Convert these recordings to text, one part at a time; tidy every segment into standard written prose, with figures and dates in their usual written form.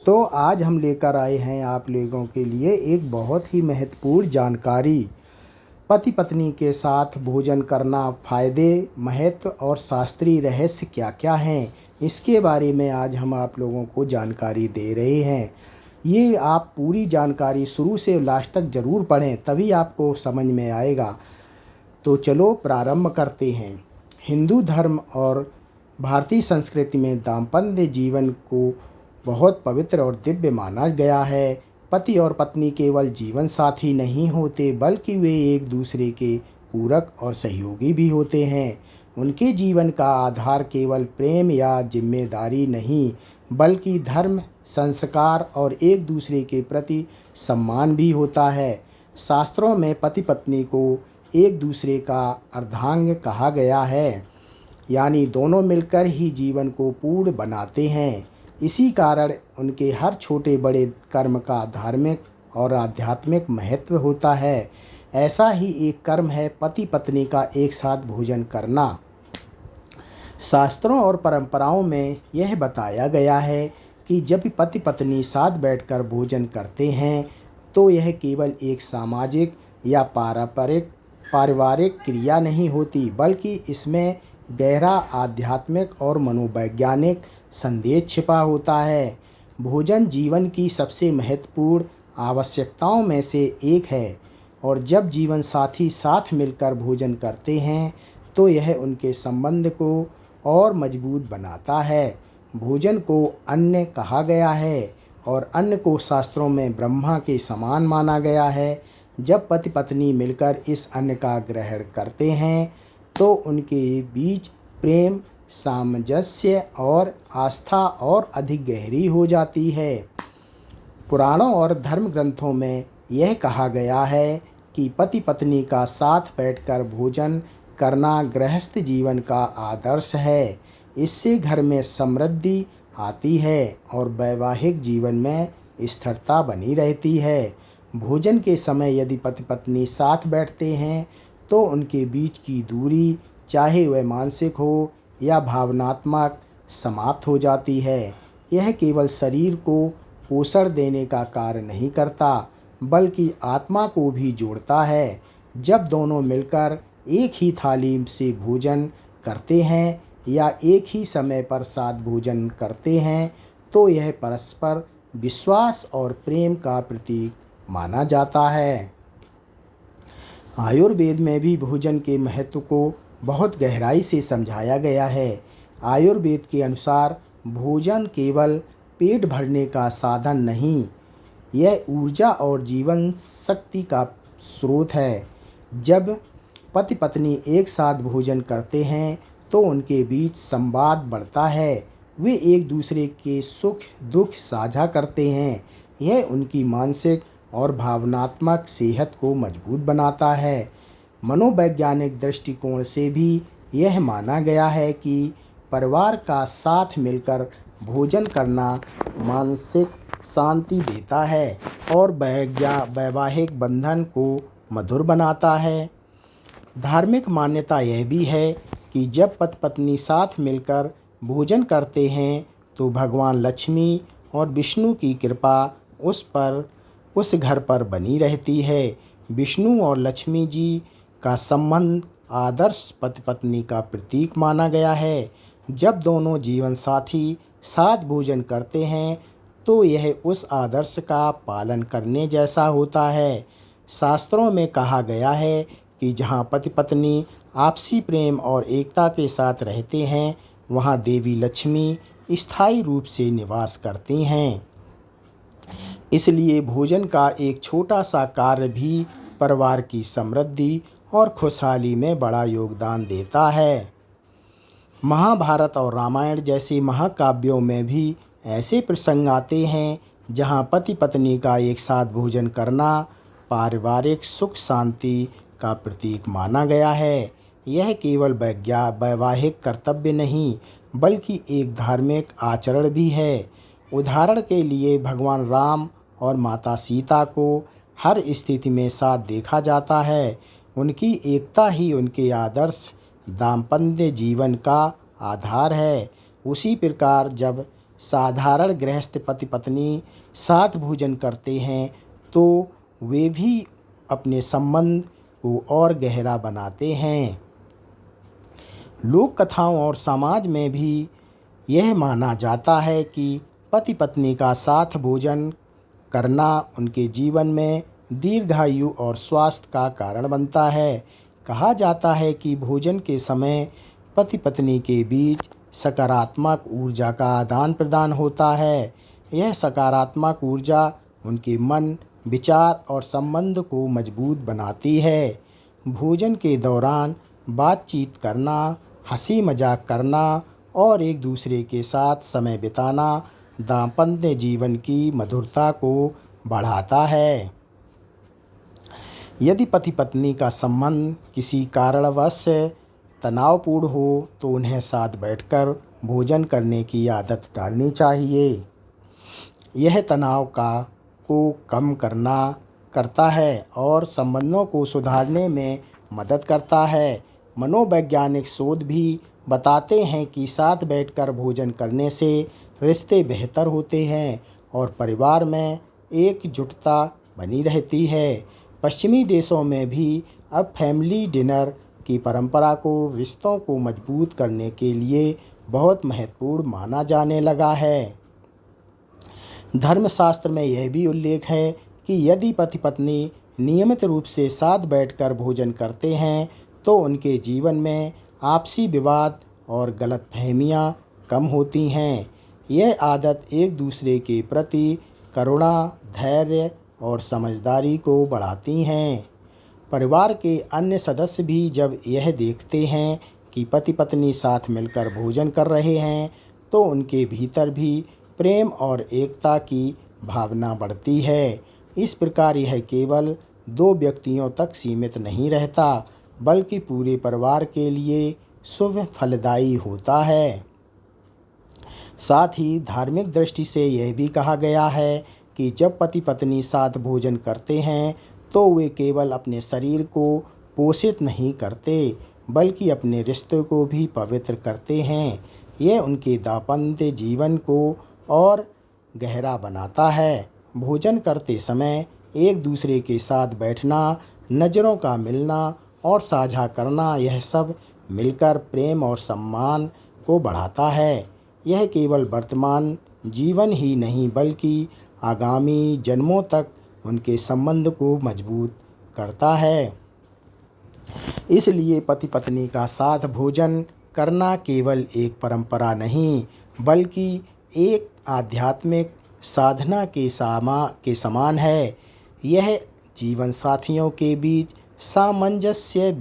तो आज हम लेकर आए हैं आप लोगों के लिए एक बहुत ही महत्वपूर्ण जानकारी। पति पत्नी के साथ भोजन करना फ़ायदे, महत्व और शास्त्रीय रहस्य क्या-क्या हैं, इसके बारे में आज हम आप लोगों को जानकारी दे रहे हैं। ये आप पूरी जानकारी शुरू से लास्ट तक ज़रूर पढ़ें, तभी आपको समझ में आएगा। तो चलो प्रारंभ करते हैं। हिंदू धर्म और भारतीय संस्कृति में दाम्पत्य जीवन को बहुत पवित्र और दिव्य माना गया है। पति और पत्नी केवल जीवन साथी नहीं होते, बल्कि वे एक दूसरे के पूरक और सहयोगी भी होते हैं। उनके जीवन का आधार केवल प्रेम या जिम्मेदारी नहीं, बल्कि धर्म, संस्कार और एक दूसरे के प्रति सम्मान भी होता है। शास्त्रों में पति पत्नी को एक दूसरे का अर्धांग कहा गया है, यानी दोनों मिलकर ही जीवन को पूर्ण बनाते हैं। इसी कारण उनके हर छोटे बड़े कर्म का धार्मिक और आध्यात्मिक महत्व होता है। ऐसा ही एक कर्म है पति पत्नी का एक साथ भोजन करना। शास्त्रों और परंपराओं में यह बताया गया है कि जब पति पत्नी साथ बैठकर भोजन करते हैं तो यह केवल एक सामाजिक या पारिवारिक क्रिया नहीं होती, बल्कि इसमें गहरा आध्यात्मिक और मनोवैज्ञानिक संदेश छिपा होता है। भोजन जीवन की सबसे महत्वपूर्ण आवश्यकताओं में से एक है, और जब जीवन साथी साथ मिलकर भोजन करते हैं तो यह उनके संबंध को और मजबूत बनाता है। भोजन को अन्न कहा गया है और अन्न को शास्त्रों में ब्रह्मा के समान माना गया है। जब पति पत्नी मिलकर इस अन्न का ग्रहण करते हैं तो उनके बीच प्रेम, सामंजस्य और आस्था और अधिक गहरी हो जाती है। पुराणों और धर्म ग्रंथों में यह कहा गया है कि पति पत्नी का साथ बैठकर भोजन करना गृहस्थ जीवन का आदर्श है। इससे घर में समृद्धि आती है और वैवाहिक जीवन में स्थिरता बनी रहती है। भोजन के समय यदि पति पत्नी साथ बैठते हैं तो उनके बीच की दूरी, चाहे वह मानसिक हो या भावनात्मक, समाप्त हो जाती है। यह केवल शरीर को पोषण देने का कार्य नहीं करता, बल्कि आत्मा को भी जोड़ता है। जब दोनों मिलकर एक ही थाली से भोजन करते हैं या एक ही समय पर साथ भोजन करते हैं तो यह परस्पर विश्वास और प्रेम का प्रतीक माना जाता है। आयुर्वेद में भी भोजन के महत्व को बहुत गहराई से समझाया गया है। आयुर्वेद के अनुसार भोजन केवल पेट भरने का साधन नहीं, यह ऊर्जा और जीवन शक्ति का स्रोत है। जब पति पत्नी एक साथ भोजन करते हैं तो उनके बीच संवाद बढ़ता है। वे एक दूसरे के सुख दुख साझा करते हैं। यह उनकी मानसिक और भावनात्मक सेहत को मजबूत बनाता है। मनोवैज्ञानिक दृष्टिकोण से भी यह माना गया है कि परिवार का साथ मिलकर भोजन करना मानसिक शांति देता है और वैवाहिक बंधन को मधुर बनाता है। धार्मिक मान्यता यह भी है कि जब पति पत्नी साथ मिलकर भोजन करते हैं तो भगवान लक्ष्मी और विष्णु की कृपा उस घर पर बनी रहती है। विष्णु और लक्ष्मी जी का संबंध आदर्श पति पत्नी का प्रतीक माना गया है। जब दोनों जीवन साथी साथ भोजन करते हैं तो यह उस आदर्श का पालन करने जैसा होता है। शास्त्रों में कहा गया है कि जहाँ पति पत्नी आपसी प्रेम और एकता के साथ रहते हैं, वहाँ देवी लक्ष्मी स्थायी रूप से निवास करती हैं। इसलिए भोजन का एक छोटा सा कार्य भी परिवार की समृद्धि और खुशहाली में बड़ा योगदान देता है। महाभारत और रामायण जैसे महाकाव्यों में भी ऐसे प्रसंग आते हैं जहाँ पति पत्नी का एक साथ भोजन करना पारिवारिक सुख शांति का प्रतीक माना गया है। यह केवल वैवाहिक कर्तव्य नहीं, बल्कि एक धार्मिक आचरण भी है। उदाहरण के लिए भगवान राम और माता सीता को हर स्थिति में साथ देखा जाता है। उनकी एकता ही उनके आदर्श दाम्पत्य जीवन का आधार है। उसी प्रकार जब साधारण गृहस्थ पति पत्नी साथ भोजन करते हैं तो वे भी अपने संबंध को और गहरा बनाते हैं। लोक कथाओं और समाज में भी यह माना जाता है कि पति पत्नी का साथ भोजन करना उनके जीवन में दीर्घायु और स्वास्थ्य का कारण बनता है। कहा जाता है कि भोजन के समय पति पत्नी के बीच सकारात्मक ऊर्जा का आदान प्रदान होता है। यह सकारात्मक ऊर्जा उनके मन, विचार और संबंध को मजबूत बनाती है। भोजन के दौरान बातचीत करना, हंसी मजाक करना और एक दूसरे के साथ समय बिताना दाम्पत्य जीवन की मधुरता को बढ़ाता है। यदि पति पत्नी का संबंध किसी कारणवश तनावपूर्ण हो तो उन्हें साथ बैठकर भोजन करने की आदत डालनी चाहिए। यह तनाव को कम करता है और संबंधों को सुधारने में मदद करता है। मनोवैज्ञानिक शोध भी बताते हैं कि साथ बैठकर भोजन करने से रिश्ते बेहतर होते हैं और परिवार में एकजुटता बनी रहती है। पश्चिमी देशों में भी अब फैमिली डिनर की परंपरा को रिश्तों को मजबूत करने के लिए बहुत महत्वपूर्ण माना जाने लगा है। धर्मशास्त्र में यह भी उल्लेख है कि यदि पति पत्नी नियमित रूप से साथ बैठकर भोजन करते हैं तो उनके जीवन में आपसी विवाद और गलतफहमियां कम होती हैं। यह आदत एक दूसरे के प्रति करुणा, धैर्य और समझदारी को बढ़ाती हैं। परिवार के अन्य सदस्य भी जब यह देखते हैं कि पति पत्नी साथ मिलकर भोजन कर रहे हैं तो उनके भीतर भी प्रेम और एकता की भावना बढ़ती है। इस प्रकार यह केवल दो व्यक्तियों तक सीमित नहीं रहता बल्कि पूरे परिवार के लिए शुभ फलदायी होता है। साथ ही धार्मिक दृष्टि से यह भी कहा गया है कि जब पति पत्नी साथ भोजन करते हैं तो वे केवल अपने शरीर को पोषित नहीं करते बल्कि अपने रिश्ते को भी पवित्र करते हैं। यह उनके दाम्पत्य जीवन को और गहरा बनाता है। भोजन करते समय एक दूसरे के साथ बैठना, नज़रों का मिलना और साझा करना, यह सब मिलकर प्रेम और सम्मान को बढ़ाता है। यह केवल वर्तमान जीवन ही नहीं बल्कि आगामी जन्मों तक उनके संबंध को मजबूत करता है। इसलिए पति पत्नी का साथ भोजन करना केवल एक परंपरा नहीं बल्कि एक आध्यात्मिक साधना के समान है। यह जीवन साथियों के बीच सामंजस्य,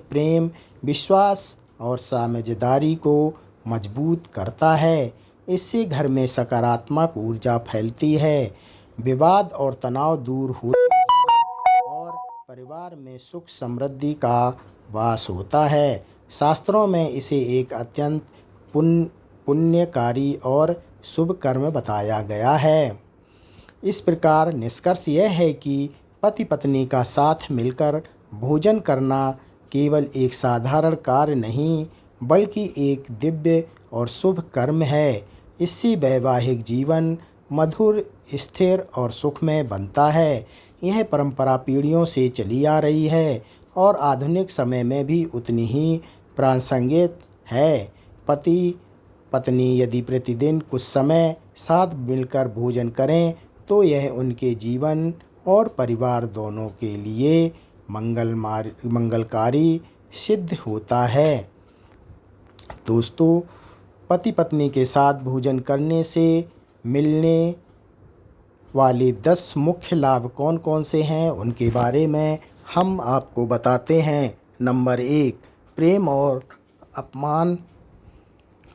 प्रेम, विश्वास और साझेदारी को मजबूत करता है। इससे घर में सकारात्मक ऊर्जा फैलती है, विवाद और तनाव दूर होते हैं और परिवार में सुख समृद्धि का वास होता है। शास्त्रों में इसे एक अत्यंत पुण्यकारी और शुभ कर्म बताया गया है। इस प्रकार निष्कर्ष यह है कि पति पत्नी का साथ मिलकर भोजन करना केवल एक साधारण कार्य नहीं बल्कि एक दिव्य और शुभ कर्म है। इससे वैवाहिक जीवन मधुर, स्थिर और सुखमय बनता है। यह परंपरा पीढ़ियों से चली आ रही है और आधुनिक समय में भी उतनी ही प्रासंगिक है। पति पत्नी यदि प्रतिदिन कुछ समय साथ मिलकर भोजन करें तो यह उनके जीवन और परिवार दोनों के लिए मंगलकारी सिद्ध होता है। दोस्तों, पति पत्नी के साथ भोजन करने से मिलने वाले 10 मुख्य लाभ कौन कौन से हैं उनके बारे में हम आपको बताते हैं। नंबर 1, प्रेम और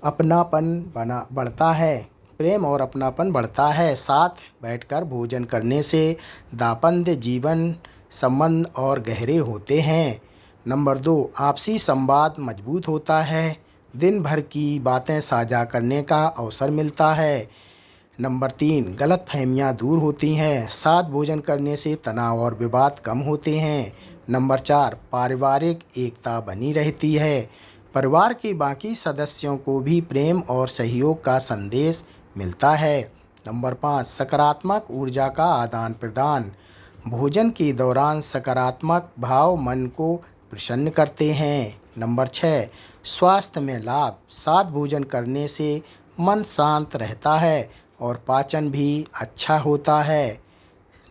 अपनापन बढ़ता है। प्रेम और अपनापन बढ़ता है। साथ बैठकर भोजन करने से दाम्पत्य जीवन संबंध और गहरे होते हैं। नंबर 2, आपसी संवाद मजबूत होता है। दिन भर की बातें साझा करने का अवसर मिलता है। नंबर 3, गलतफहमियां दूर होती हैं। साथ भोजन करने से तनाव और विवाद कम होते हैं। नंबर 4, पारिवारिक एकता बनी रहती है। परिवार के बाकी सदस्यों को भी प्रेम और सहयोग का संदेश मिलता है। नंबर 5, सकारात्मक ऊर्जा का आदान प्रदान। भोजन के दौरान सकारात्मक भाव मन को प्रसन्न करते हैं। नंबर 6, स्वास्थ्य में लाभ। साथ भोजन करने से मन शांत रहता है और पाचन भी अच्छा होता है।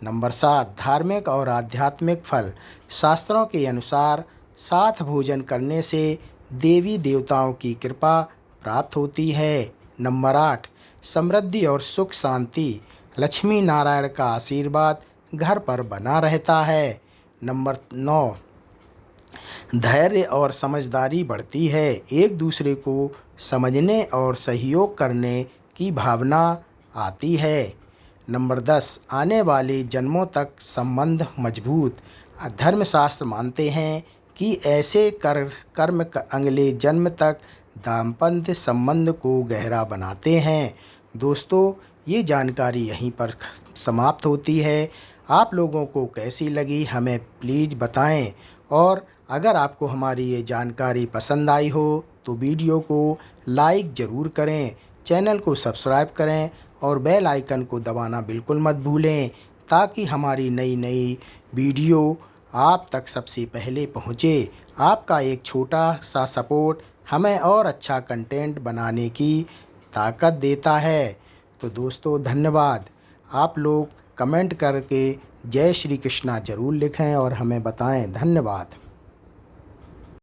नंबर 7, धार्मिक और आध्यात्मिक फल। शास्त्रों के अनुसार साथ भोजन करने से देवी देवताओं की कृपा प्राप्त होती है। नंबर 8, समृद्धि और सुख शांति। लक्ष्मी नारायण का आशीर्वाद घर पर बना रहता है। नंबर 9, धैर्य और समझदारी बढ़ती है। एक दूसरे को समझने और सहयोग करने की भावना आती है। नंबर 10, आने वाले जन्मों तक संबंध मजबूत। धर्मशास्त्र मानते हैं कि ऐसे कर्म अगले जन्म तक दाम्पत्य संबंध को गहरा बनाते हैं। दोस्तों, ये जानकारी यहीं पर समाप्त होती है। आप लोगों को कैसी लगी हमें प्लीज़ बताएं, और अगर आपको हमारी ये जानकारी पसंद आई हो तो वीडियो को लाइक ज़रूर करें, चैनल को सब्सक्राइब करें और बेल आइकन को दबाना बिल्कुल मत भूलें, ताकि हमारी नई नई वीडियो आप तक सबसे पहले पहुँचे। आपका एक छोटा सा सपोर्ट हमें और अच्छा कंटेंट बनाने की ताकत देता है। तो दोस्तों, धन्यवाद। आप लोग कमेंट करके जय श्री कृष्णा ज़रूर लिखें और हमें बताएं। धन्यवाद।